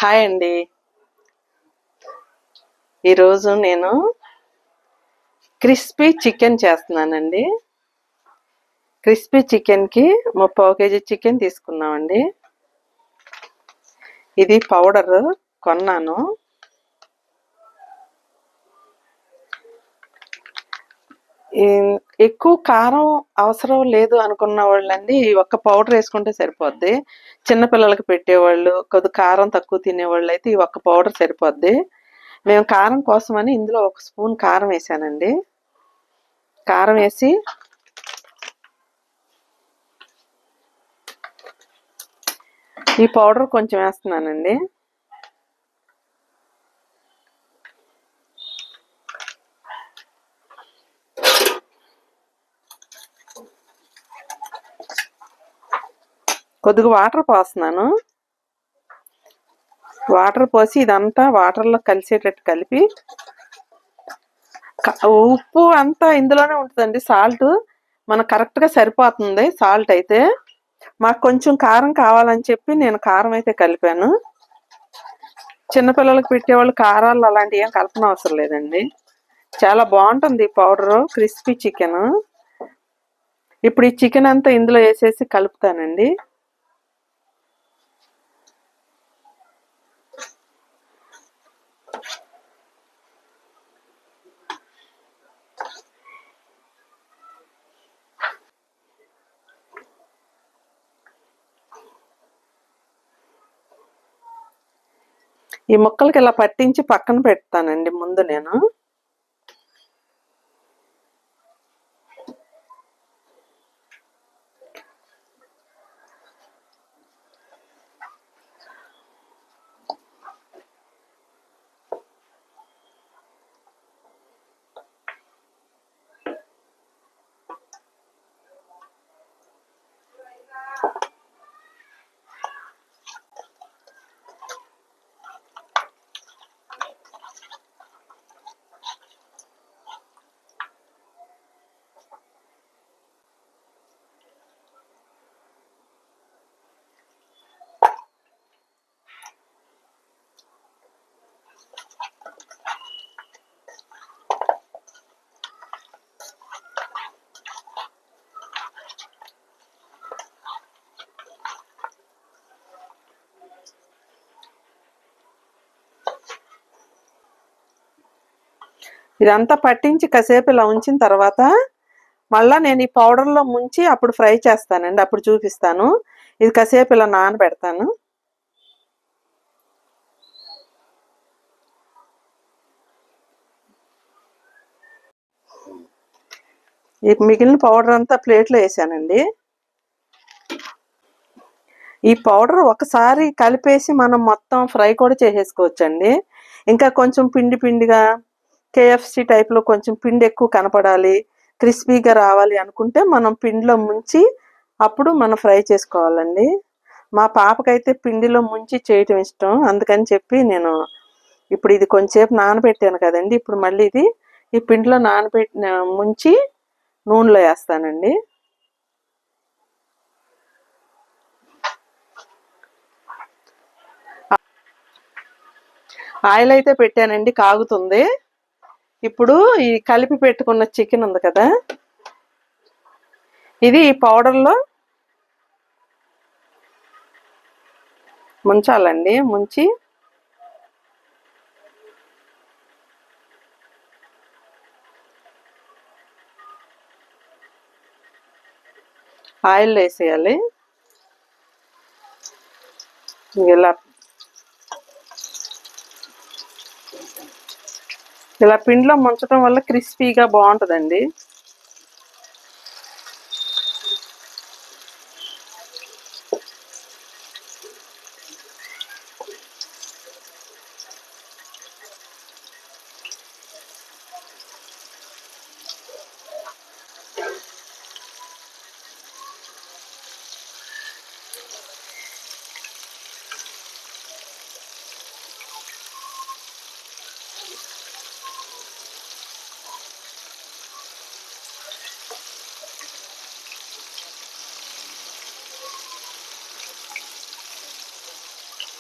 Hi అండి. ఈరోజు నేను క్రిస్పీ చికెన్ చేస్తున్నానండి. క్రిస్పీ చికెన్కి 3/4 కేజీ చికెన్ తీసుకున్నామండి. ఇది పౌడర్ కొన్నాను. ఎక్కువ కారం అవసరం లేదు అనుకున్న వాళ్ళండి ఈ ఒక్క పౌడర్ వేసుకుంటే సరిపోద్ది. చిన్నపిల్లలకి పెట్టేవాళ్ళు, కొద్ది కారం తక్కువ తినేవాళ్ళు అయితే ఈ ఒక్క పౌడర్ సరిపోద్ది. మేము కారం కోసమని ఇందులో 1 స్పూన్ కారం వేసానండి. కారం వేసి ఈ పౌడర్ కొంచెం వేస్తున్నానండి. కొద్దిగా వాటర్ పోస్తున్నాను. వాటర్ పోసి ఇదంతా వాటర్లో కలిసేటట్టు కలిపి, ఉప్పు అంతా ఇందులోనే ఉంటుందండి. సాల్ట్ మనకు కరెక్ట్గా సరిపోతుంది. సాల్ట్ అయితే మాకు కొంచెం కారం కావాలని చెప్పి నేను కారం అయితే కలిపాను. చిన్నపిల్లలకు పెట్టేవాళ్ళు కారాలు అలాంటివి ఏం కలపన అవసరం లేదండి. చాలా బాగుంటుంది ఈ పౌడరు క్రిస్పీ చికెన్. ఇప్పుడు ఈ చికెన్ అంతా ఇందులో వేసేసి కలుపుతానండి. ఈ ముక్కలకి ఇలా పట్టించి పక్కన పెడతానండి ముందు నేను. ఇదంతా పట్టించి కాసేపు ఇలా ఉంచిన తర్వాత మళ్ళీ నేను ఈ పౌడర్లో ముంచి అప్పుడు ఫ్రై చేస్తానండి. అప్పుడు చూపిస్తాను. ఇది కాసేపు ఇలా నానబెడతాను. ఈ మిగిలిన పౌడర్ అంతా ప్లేట్లో వేసానండి. ఈ పౌడర్ ఒకసారి కలిపేసి మనం మొత్తం ఫ్రై కూడా చేసేసుకోవచ్చండి. ఇంకా కొంచెం పిండి పిండిగా కేఎఫ్సి టైప్లో కొంచెం పిండి ఎక్కువ కనపడాలి, క్రిస్పీగా రావాలి అనుకుంటే మనం పిండిలో ముంచి అప్పుడు మనం ఫ్రై చేసుకోవాలండి. మా పాపకైతే పిండిలో ముంచి చేయటం ఇష్టం. అందుకని చెప్పి నేను ఇప్పుడు ఇది కొంచెంసేపు నానబెట్టాను కదండి. ఇప్పుడు మళ్ళీ ఇది ఈ పిండిలో ముంచి నూనెలో వేస్తానండి. ఆయిల్ అయితే పెట్టానండి, కాగుతుంది. ఇప్పుడు ఈ కలిపి పెట్టుకున్న చికెన్ ఉంది కదా, ఇది ఈ పౌడర్లో ముంచాలండి. ముంచి ఆయిల్ వేసేయాలి. ఇలా పిండిలో ముంచడం వల్ల క్రిస్పీగా బాగుంటుందండి.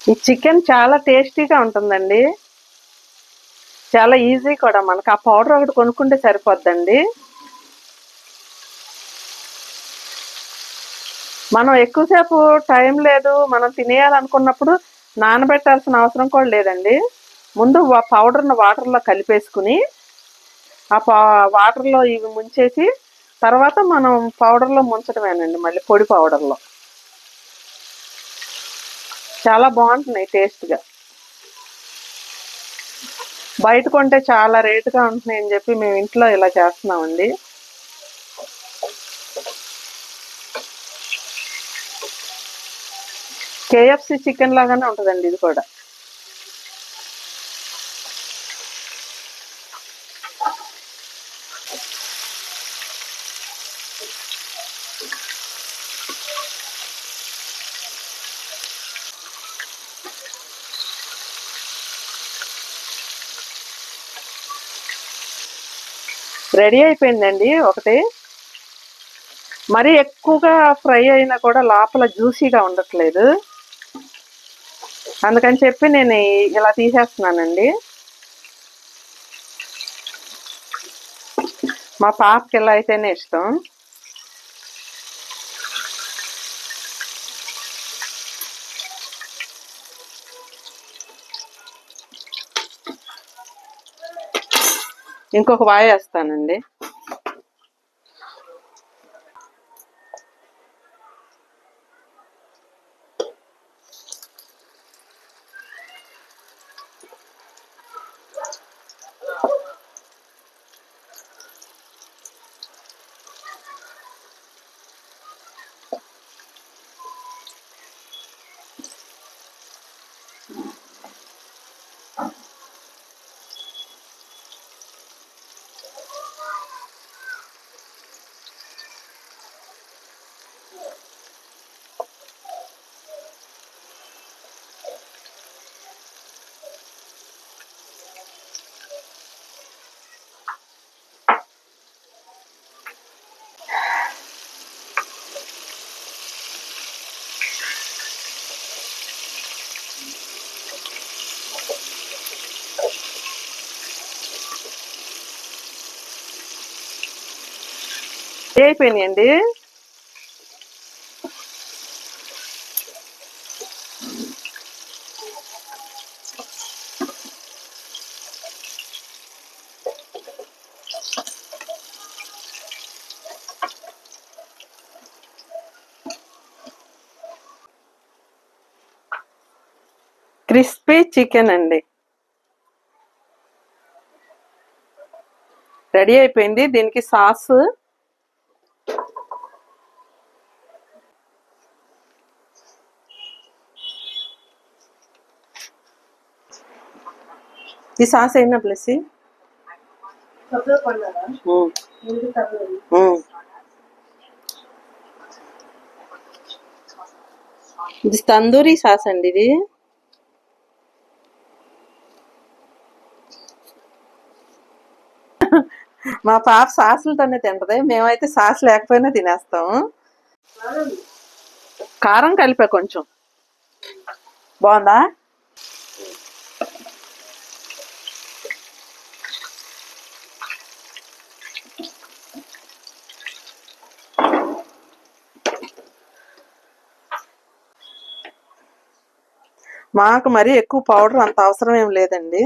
ఈ చికెన్ చాలా టేస్టీగా ఉంటుందండి. చాలా ఈజీ కూడా. మనకు ఆ పౌడర్ ఒకటి కొనుక్కుంటే సరిపోద్దండి. మనం ఎక్కువసేపు టైం లేదు, మనం తినేయాలనుకున్నప్పుడు నానబెట్టాల్సిన అవసరం కూడా లేదండి. ముందు పౌడర్‌ని వాటర్‌లో కలిపేసుకుని, ఆ వాటర్‌లో ఇవి ముంచేసి, తర్వాత మనం పౌడర్‌లో ముంచడమేనండి మళ్ళీ పొడి పౌడర్‌లో. చాలా బాగుంటున్నాయి టేస్ట్‌గా. బయట కొంటే చాలా రేటుగా ఉంటున్నాయని చెప్పి మేము ఇంట్లో ఇలా చేస్తున్నామండి. కేఎఫ్‌సి చికెన్ లాగానే ఉంటుందండి ఇది కూడా. రెడీ అయిపోయిందండి ఒకటి. మరీ ఎక్కువగా ఫ్రై అయినా కూడా లోపల జ్యూసీగా ఉండట్లేదు. అందుకని చెప్పి నేను ఇలా తీసేస్తున్నానండి. మా పాపకి ఇలా అయితేనే ఇష్టం. ఇంకొక వాయి వేస్తానండి. అయిపోయినాయండి. క్రిస్పీ చికెన్ అండి రెడీ అయిపోయింది. దీనికి సాస్, ఈ సాస్ అయినా ప్లస్ ఇది తందూరి సాస్ అండి. ఇది మా పాప సాసులతోనే తింటది. మేమైతే సాస్ లేకపోయినా తినేస్తాము. కారం కలిపా కొంచెం. బాగుందా? మాకు మరీ ఎక్కువ పౌడర్ అంత అవసరం ఏం లేదండి.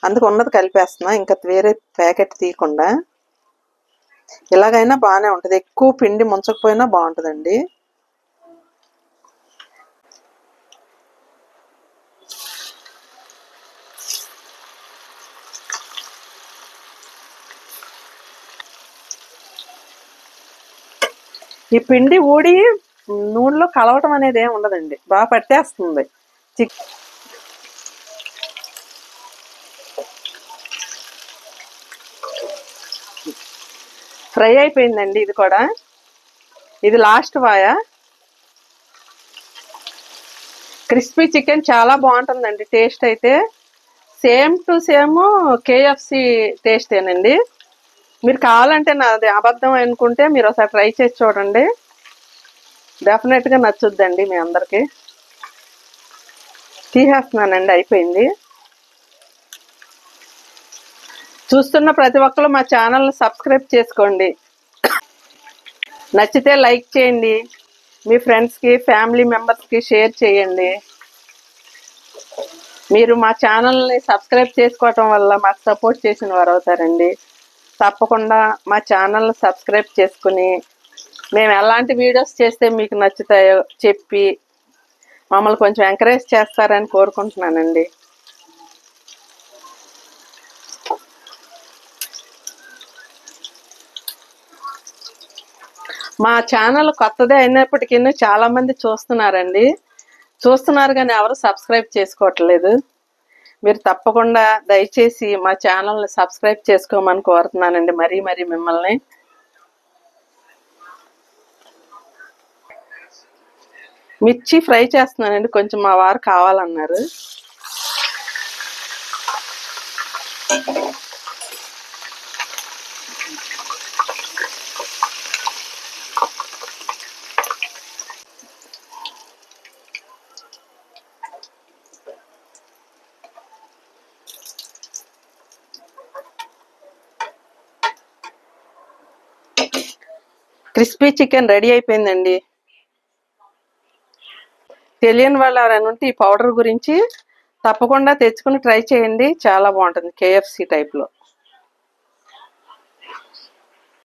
అందుకు ఉన్నది కలిపేస్తున్నా, ఇంకా వేరే ప్యాకెట్ తీయకుండా. ఇలాగైనా బాగానే ఉంటుంది. ఎక్కువ పిండి ముంచకపోయినా బాగుంటుందండి. ఈ పిండి ఊడి నూనెలో కలవటం అనేది ఏమి ఉండదండి. బాగా పట్టేస్తుంది. ఫ్రై అయిపోయిందండి ఇది కూడా. ఇది లాస్ట్ వాయా. క్రిస్పీ చికెన్ చాలా బాగుంటుందండి టేస్ట్ అయితే. సేమ్ టు సేమ్ కేఎఫ్సి టేస్టేనండి. మీరు కావాలంటే నాది అబద్ధం అనుకుంటే మీరు ఒకసారి ట్రై చేసి చూడండి. డెఫినెట్గా నచ్చుద్దండి మీ అందరికీ. తీసేస్తున్నానండి, అయిపోయింది. చూస్తున్న ప్రతి ఒక్కరు మా ఛానల్ని సబ్స్క్రైబ్ చేసుకోండి. నచ్చితే లైక్ చేయండి, మీ ఫ్రెండ్స్కి ఫ్యామిలీ మెంబర్స్కి షేర్ చేయండి. మీరు మా ఛానల్ని సబ్స్క్రైబ్ చేసుకోవటం వల్ల మాకు సపోర్ట్ చేసిన వారు అవుతారండి. తప్పకుండా మా ఛానల్ని సబ్స్క్రైబ్ చేసుకుని మేము ఎలాంటి వీడియోస్ చేస్తే మీకు నచ్చుతాయో చెప్పి మమ్మల్ని కొంచెం ఎంకరేజ్ చేస్తారని కోరుకుంటున్నానండి. మా ఛానల్ కొత్తదే అయినప్పటికీ చాలామంది చూస్తున్నారు కానీ ఎవరు సబ్స్క్రైబ్ చేసుకోవట్లేదు. మీరు తప్పకుండా దయచేసి మా ఛానల్ని సబ్స్క్రైబ్ చేసుకోమని కోరుతున్నానండి మరీ మిమ్మల్ని. మిర్చి ఫ్రై చేస్తున్నానండి, కొంచెం మా వారు కావాలన్నారు. క్రిస్పీ చికెన్ రెడీ అయిపోయిందండి. తెలియని వాళ్ళు ఎవరైనా ఉంటే ఈ పౌడర్ గురించి తప్పకుండా తెచ్చుకుని ట్రై చేయండి, చాలా బాగుంటుంది KFC టైప్లో.